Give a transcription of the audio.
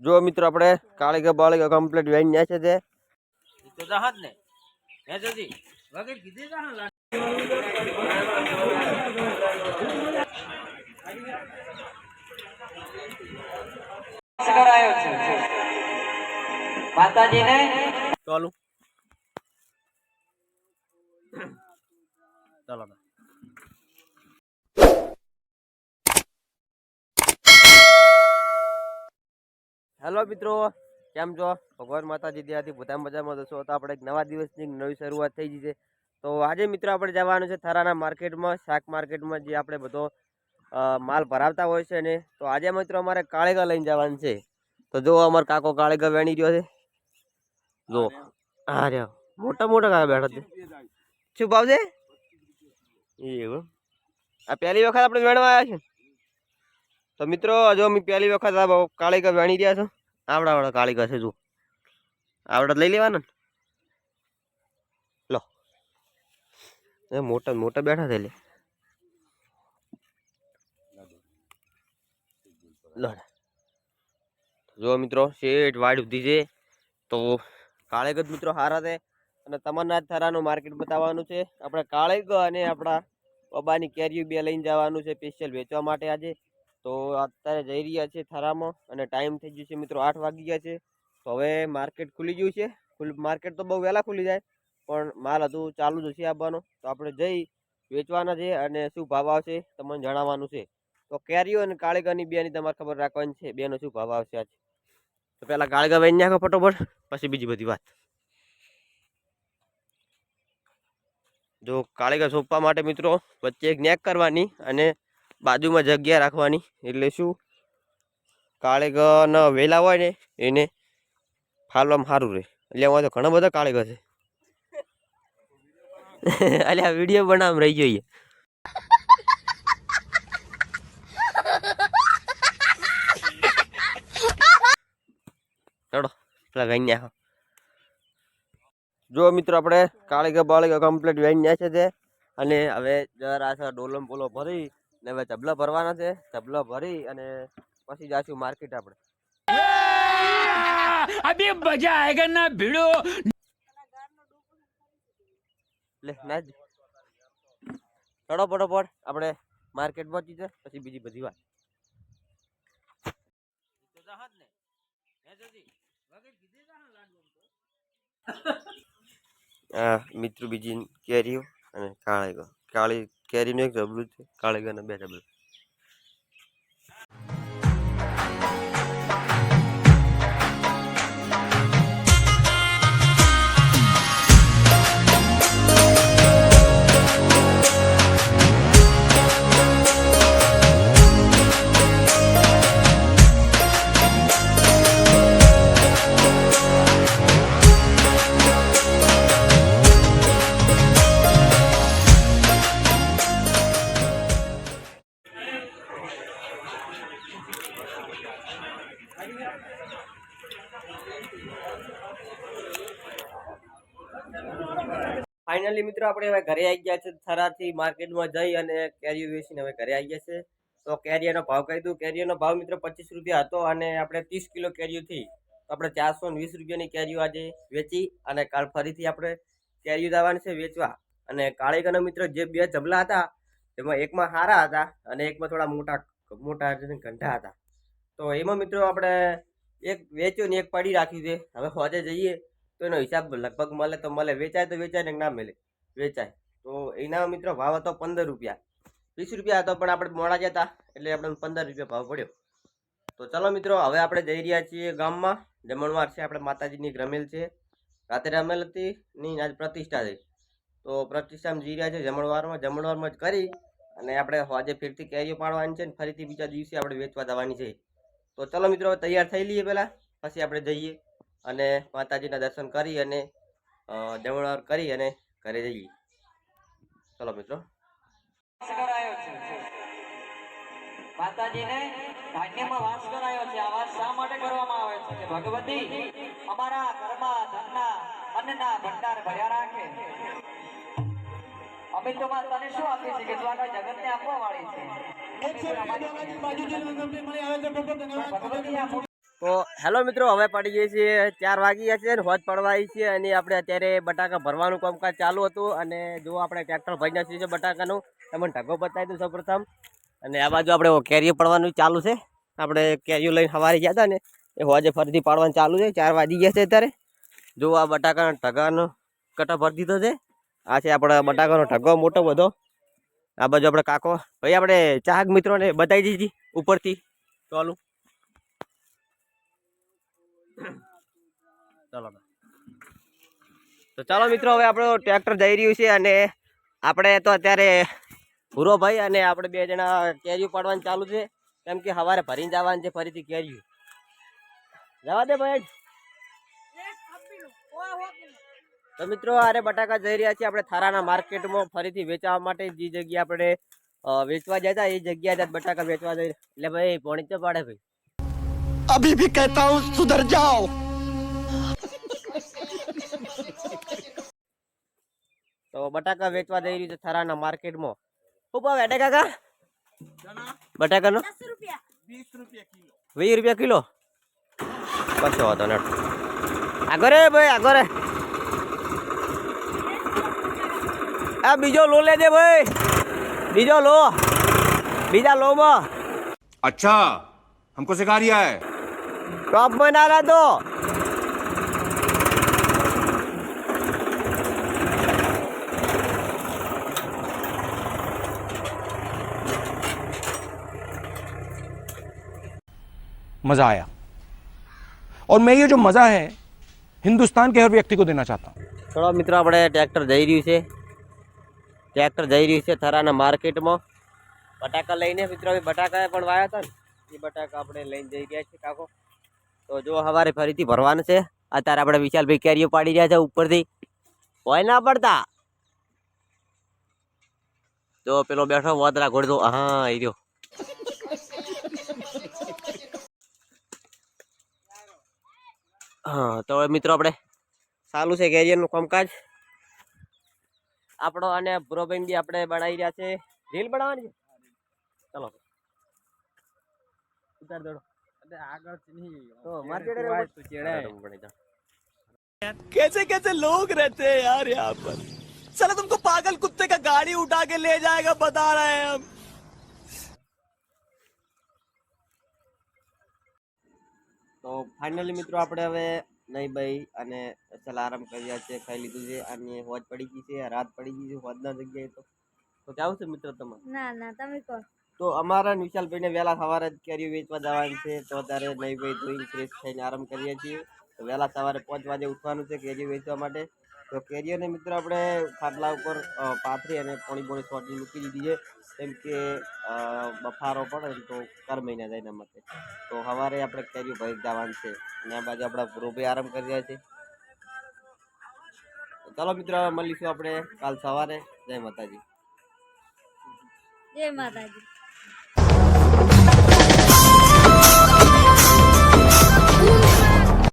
જો મિત્રો આપણે કાળીકા બાળીકા કમ્પ્લીટ વેણ ન્યા છે તે તો જહાજ ને હે જજી વગર કીધે જહાજ કરાયો છે માતાજીને ચાલુ ચાલો હેલો મિત્રો કેમ છો ભગવાન માતાજી ત્યાંથી બધા મજામાં છો તો આપણે એક નવા દિવસની નવી શરૂઆત થઈ ગઈ છે તો આજે મિત્રો આપણે જવાનું છે થરાના માર્કેટમાં શાક માર્કેટમાં જે આપણે બધો માલ ભરાવતા હોય છે ને તો આજે મિત્રો અમારે કાળીકા લઈને જવાનું છે તો જો અમારો કાકો કાળીકા વેણી રહ્યો છે જો હા રે મોટા મોટા કાકા બેઠા છે શું ભાવ છે એવું આ પહેલી વખત આપણે વેણવા આવ્યા છે તો મિત્રો જો અમે પહેલી વખત આ કાળીકા વેણી રહ્યા છો આવડા કાળીકા છે જો આવડા લઈ લેવાના લો એ મોટા મોટા બેઠા છે લે લો જો મિત્રો શેઠ વાડ ઉધી છે તો કાળીગત મિત્રો હારા છે અને તમારના થરાનું માર્કેટ બતાવવાનું છે આપણે કાળીગ અને આપણા બાબાની કેરીઓ બે લઈને જવાનું છે સ્પેશિયલ વેચવા માટે આજે તો અત્યારે જઈ રહ્યા છે થરામાં અને ટાઈમ થઈ ગયો છે મિત્રો 8 વાગી ગયા છે તો હવે માર્કેટ ખુલી ગયું છે માર્કેટ તો બહુ વહેલા ખુલી જાય પણ માલ હજુ ચાલુ જ હશે આવવાનો તો આપણે જઈ વેચવાના છે અને શું ભાવ આવશે તમને જણાવવાનું છે તો કેરીઓ અને કાળીગાની બેની તમારે ખબર રાખવાની છે બેનો શું ભાવ આવશે આજે તો પહેલાં કાળીગા વેચી નાખો ફટોફટ પછી બીજી બધી વાત જો કાળીગા સોંપવા માટે મિત્રો વચ્ચે એક નેક કરવાની અને બાજુમાં જગ્યા રાખવાની એટલે શું કાળીગરના વેલા હોય ને એને ફાલવામાં સારું રહે એટલે એમાં તો ઘણા બધા કાળીગા છે એટલે આ વિડીયો બનાવ રહી જોઈએ ચડો પેલા વેણ નાખો જો મિત્રો આપણે કાળીગા બાળીગા કમ્પ્લીટ વેણ ન્યા છે તે અને હવે જરા છે ડોલમ પોલો ભરી ને હવે તબલા ભરવાના છે તબલા ભરી અને પછી જાશું માર્કેટ આપણે અભી મજા આયેગા ના ભીડો લે ના ચડો ફટોફટ આપણે માર્કેટ પહોંચી છે પછી બીજી બધી વાત તો જહાજ ને હે જજી વગર કીધે જહાજ લાડવો આ મિત્રો બીજી કેરીઓ અને કાળી કેરીનું એક જબલું છે કાળીગાના બે જબલું ફાઇનલી મિત્રો આપણે હવે ઘરે આવી ગયા છે થરાથી માર્કેટમાં જઈ અને કેરીઓ વેચીને હવે ઘરે આવી ગયા છે તો કેરીનો ભાવ કહી દઉં કેરીનો ભાવ મિત્રો 25 રૂપિયા હતો અને આપણે 30 કિલો કેરીઓ થઈ તો આપણે 420 રૂપિયાની કેરીઓ આજે વેચી અને કાલ ફરીથી આપણે કેરીઓ જવાની છે વેચવા અને કાળીગાના મિત્રો જે બે જબલા હતા એમાં એકમાં સારા હતા અને એકમાં થોડા મોટા ગંઢા હતા તો એમાં મિત્રો આપણે એક વેચ્યો ને એક પડી રાખ્યું છે હવે હોજે જઈએ તો એનો હિસાબ લગભગ મળે તો મળે વેચાય તો વેચાય ને ના મળે વેચાય તો એના મિત્રો ભાવ હતો 15 રૂપિયા 20 રૂપિયા હતો પણ આપણે મોડા જતા એટલે આપણે 15 રૂપિયા ભાવ પડ્યો તો ચલો મિત્રો હવે આપણે જઈ રહ્યા છીએ ગામમાં જમણવાર છે આપણે માતાજીની રમેલ છે રાતે રમેલ હતી ની આજ પ્રતિષ્ઠા થઈ તો પ્રતિષ્ઠામાં જઈ રહ્યા છે જમણવારમાં જ કરી અને આપણે આજે ફેરથી કેરીઓ પાડવાની છે ને ફરીથી બીજા દિવસે આપણે વેચવા જવાની છે તો ચલો મિત્રો તૈયાર થઈ લઈએ પહેલાં પછી આપણે જઈએ અને માતાજીના દર્શન કરી અને જમણવાર કરી અને ઘરે જઈએ ચલો મિત્રો કરાયો છે માતાજીને ધાન્યમાં વાસ કરાયો છે આ વાસ શા માટે કરવામાં આવે છે કે ભગવતી અમારા ઘરમાં ધનના અન્નના ભંડાર ભર્યા રાખે અમે તો તને શું આપીએ છીએ કે તું આખા જગતને આપવા વાળી છે ભગવતી તો હેલો મિત્રો, હવે પડી ગઈ છે 4 વાગી ગયા છે ને હોજ પડવા આવી છે અને આપણે અત્યારે બટાકા ભરવાનું કામકાજ ચાલુ હતું અને જો આપણે ટ્રેક્ટર ભરી નાખ્યું છે બટાકાનું. તમને ઢગો બતાવી દઉં સૌપ્રથમ. અને આ બાજુ આપણે કેરીઓ પડવાનું ચાલુ છે. આપણે કેરીઓ લઈને સવારે ગયા હતા ને એ હોજે ફરીથી પાડવાનું ચાલુ છે. 4 વાગી ગયા છે અત્યારે. જો આ બટાકાના ઢગાનો કટા ભરી દીધો છે. આ છે આપણા બટાકાનો ઢગો મોટો બધો. આ બાજુ આપણે કાકો ભાઈ આપણે ચાહક મિત્રોને બતાવી દીધી ઉપરથી ચાલુ. તો ચાલો મિત્રો, હવે આપણો ટ્રેક્ટર જઈ રહ્યું છે અને આપણે તો અત્યારે ભૂરો ભાઈ અને આપણે 2 જણા કેરીઓ પાડવાનું ચાલુ છે. કેમ કે સવારે ભરીને જવાનું છે ફરીથી કેરીઓ. જવા દે ભાઈ. તો મિત્રો, આરે બટાકા જઈ રહ્યા છે આપણે થારાના માર્કેટમાં ફરીથી વેચવા માટે. જે જગ્યા આપણે વેચવા જતા એ જગ્યાએ બટાકા વેચવા જઈ. એટલે ભાઈ પોણી તો પાડે ભાઈ. अभी भी कहता हूँ सुधर जाओ। તો બટાકા વેચવા જઈ રહ્યું છે થારાના માર્કેટમાં. શું ભાવ એડે કાકા બટાકાનો? 20 રૂપિયા કિલો. કશો વાંધો નહીં. આગળ રે ભાઈ, આગળ રે. આ બીજો લો લેજે ભાઈ, બીજો લો, બીજા લો માં. अच्छा हमको सिखा रिया है। टॉप में ना रहा तो मजा आया और मैं ये जो मजा है हिंदुस्तान के हर व्यक्ति को देना चाहता हूँ। चलो मित्रों, આપણે ટ્રેક્ટર જઈ રહ્યું છે. ટ્રેક્ટર જઈ રહ્યું છે થરાના માર્કેટમાં બટાકા લઈને. મિત્રો, બટાકા પણ વાયા હતા ને એ બટાકા આપણે લઈને જઈ રહ્યા છીએ કાકો. તો જો સવારે ફરીથી ભરવાનું છે. અત્યારે આપણે વિશાલભાઈ કેરીઓ પાડી રહ્યા છે ઉપરથી. હોય ના પડતા. તો પેલો બેઠો વાદરા ઘોડતો, હા એ રહ્યો. હા, તો મિત્રો આપણે ચાલુ છે કેરીઓનું કામકાજ આપણો. અને ભૂરોબેન બી આપણે બનાવી રહ્યા છે. રીલ બનાવવાની છે. ચલો ઉતાર દો. कैसे कैसे लोग रहते हैं यार यहाँ पर। साला तुमको पागल कुत्ते का गाड़ी उठा के ले जाएगा बता रहे हैं हम। તો ફાઇનલી મિત્રો, આપણે હવે નહીં ભાઈ અને ચાલ આરામ કર્યા છે, ખાઈ લીધું છે અને હોજ પડી ગઈ છે, રાત પડી ગઈ છે હોજના જગ્યાએ. તો કેવું છે મિત્રો તમારે? ના તમે કહો. તો અમારા વિશાલભાઈને વહેલા સવારે જ કેરીઓ વેચવા જવાનું છે. તો અત્યારે નહીં ભાઈ ધોઈને ફ્રેશ થઈને આરામ કરીએ છીએ. તો વહેલા સવારે 5 વાગે ઉઠવાનું છે કેરીઓ વેચવા માટે. તો કેરીઓને મિત્રો આપણે ખાટલા ઉપર પાથરી અને પોણી સોટી મૂકી દીધી છે. કેમ કે બફારો પડે ને તો કરમાઈ ના જાય એના માટે. તો સવારે આપણે કેરીઓ ભરી જવાનું છે અને આ બાજુ આપણા રૂબે આરામ કરી રહ્યા છે. ચાલો મિત્રો, હવે મળીશું આપણે કાલ સવારે. જય માતાજી. જય માતાજી.